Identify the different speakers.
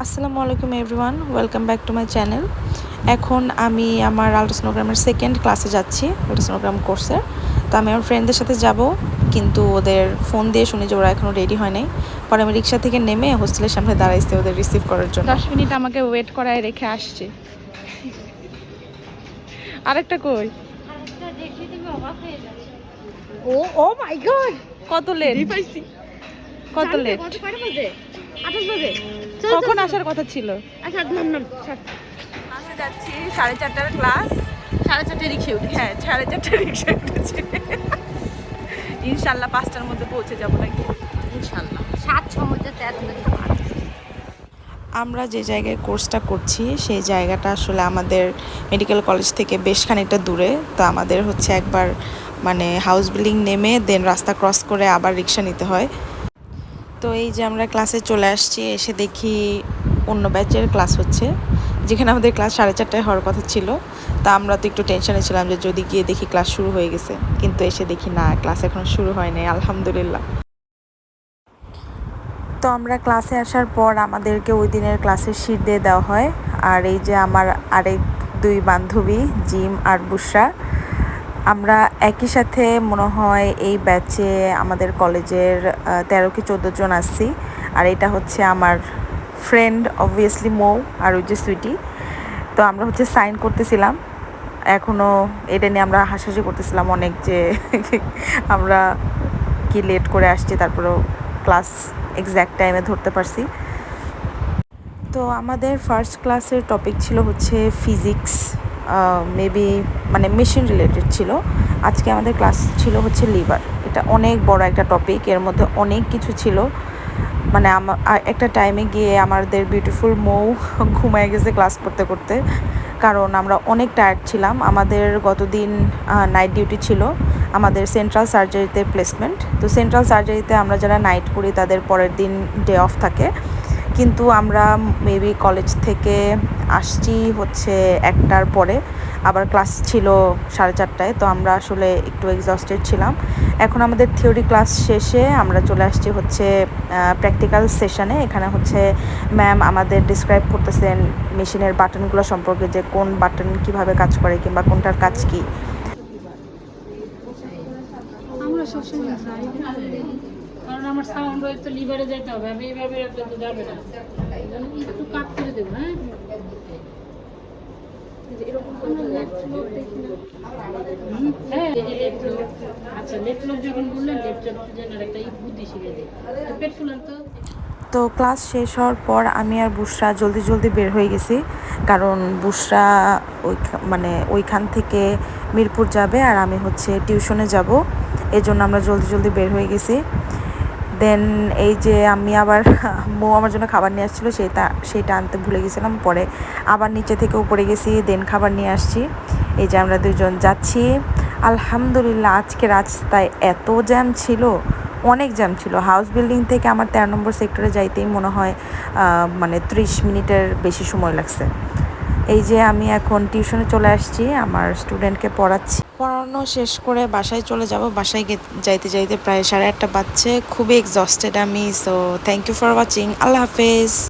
Speaker 1: আসসালামু আলাইকুম everyone, welcome back to my channel. এখন আমি আমার আল্ট্রাসোনোগ্রামের সেকেন্ড ক্লাসে যাচ্ছি, আল্ট্রাসোনোগ্রাম কোর্সের। তো আমি আমার ফ্রেন্ডদের সাথে যাব, কিন্তু ওদের ফোন দিয়ে শুনি যে ওরা এখনও রেডি হয় নাই। পরে আমি রিক্সা থেকে নেমে হোস্টেলের সামনে দাঁড়াইছি ওদের রিসিভ করার জন্য।
Speaker 2: 10 মিনিট আমাকে ওয়েট করায় রেখে আসছে। আরেকটা কই? ও ও মাই গড, কত লেট পাইছি, কত লেট।
Speaker 3: কত কয়টা বাজে? 28 বাজে।
Speaker 2: কখন আসার কথা ছিল?
Speaker 3: আচ্ছা নাম
Speaker 1: ক্লাসে যাচ্ছি, 4:30টার ক্লাস।
Speaker 3: 4:30 রিকশায় উঠে।
Speaker 1: হ্যাঁ, 4:30টার রিক্সায় উঠেছি। ইনশাল্লাহ 5টার মধ্যে পৌঁছে যাবো নাকি
Speaker 3: ইনশাআল্লাহ 7 মধ্যে
Speaker 1: আমরা যে জায়গায় কোর্সটা করছি সেই জায়গাটা আসলে আমাদের মেডিকেল কলেজ থেকে বেশ খানিকটা দূরে। তো আমাদের হচ্ছে একবার মানে হাউস বিল্ডিং নেমে দেন রাস্তা ক্রস করে আবার রিক্সা নিতে হয়। তো এই যে আমরা ক্লাসে চলে আসছি, এসে দেখি অন্য ব্যাচের ক্লাস হচ্ছে, যেখানে আমাদের ক্লাস 4:30টায় হওয়ার কথা ছিল। তা আমরা তো একটু টেনশনে ছিলাম যে যদি গিয়ে দেখি ক্লাস শুরু হয়ে গেছে, কিন্তু এসে দেখি না, ক্লাস এখনও শুরু হয় নাই, আলহামদুলিল্লাহ। তো আমরা ক্লাসে আসার পর আমাদেরকে ওই দিনের ক্লাসের শিট দিয়ে দেওয়া হয়। আর এই যে আমার আরেক দুই বান্ধবী জিম আর বুশরা, আমরা একই সাথে মনে হয় এই ব্যাচে আমাদের কলেজের 13 কি 14 জন আসছি। আর এটা হচ্ছে আমার ফ্রেন্ড অবভিয়াসলি মৌ, আর ওই যে সুইটি। তো আমরা হচ্ছে সাইন করতেছিলাম, এখনও এটা নিয়ে আমরা হাসাহাসি করতেছিলাম অনেক, যে আমরা কি লেট করে আসছি, তারপরেও ক্লাস এক্স্যাক্ট টাইমে ধরতে পারছি। তো আমাদের ফার্স্ট ক্লাসের টপিক ছিল হচ্ছে ফিজিক্স, মেবি মানে মেশিন রিলেটেড ছিল। আজকে আমাদের ক্লাস ছিল হচ্ছে লিভার। এটা অনেক বড় একটা টপিক, এর মধ্যে অনেক কিছু ছিল। মানে একটা টাইমে গিয়ে আমাদের বিউটিফুল মৌ ঘুমায় গেছে ক্লাস করতে করতে, কারণ আমরা অনেক টায়ার্ড ছিলাম। আমাদের গতদিন নাইট ডিউটি ছিল, আমাদের সেন্ট্রাল সার্জারিতে প্লেসমেন্ট। তো সেন্ট্রাল সার্জারিতে আমরা যারা নাইট করি তাদের পরের দিন ডে অফ থাকে, কিন্তু আমরা মেবি কলেজ থেকে আসছি হচ্ছে 1টার পরে, আবার ক্লাস ছিল 4:30টায়। তো আমরা আসলে একটু এক্সস্টেড ছিলাম। এখন আমাদের থিওরি ক্লাস শেষে আমরা চলে আসছি হচ্ছে প্র্যাকটিক্যাল সেশনে। এখানে হচ্ছে ম্যাম আমাদের ডিসক্রাইব করতেছেন মেশিনের বাটনগুলো সম্পর্কে, যে কোন বাটন কিভাবে কাজ করে কিংবা কোনটার কাজ কী।
Speaker 3: আমরা সবসময় যাই, কারণ আমার সাউন্ড তো লিভারে যেতে হবে, আমি এইভাবে রাখলে তো যাবে না। একটু কাট করে দেবো। হ্যাঁ, আচ্ছা লেফট লোক যখন বললেন লেফট জনের একটা বুদ্ধি শিখে দেয়, পেট ফুলান তো।
Speaker 1: তো ক্লাস শেষ হওয়ার পর আমি আর বুশরা জলদি জলদি বের হয়ে গেছি, কারণ বুশরা মানে ওইখান থেকে মিরপুর যাবে আর আমি হচ্ছে টিউশনে যাব। এই জন্য আমরা জলদি জলদি বের হয়ে গেছি। দেন এই যে আমি আবার মৌ আমার জন্য খাবার নিয়ে আসছিলো, সেইটা আনতে ভুলে গেছিলাম। পরে আবার নিচে থেকে উপরে গেছি, দেন খাবার নিয়ে আসছি। এই যে আমরা দুজন যাচ্ছি। আলহামদুলিল্লাহ আজকে রাস্তায় এত জ্যাম ছিল, অনেক জ্যাম ছিল। হাউস বিল্ডিং থেকে আমার 13 নম্বর সেক্টরে যাইতেই মনে হয় মানে 30 মিনিটের বেশি সময় লাগছে। এই যে আমি এখন টিউশনে চলে আসছি, আমার স্টুডেন্টকে পড়াচ্ছি। পড়ানো শেষ করে বাসায় চলে যাব। বাসায় যাইতে যাইতে প্রায় 8:30 বাজছে। খুবই এক্সস্টেড আমি। So thank you for watching. আল্লাহ হাফেজ।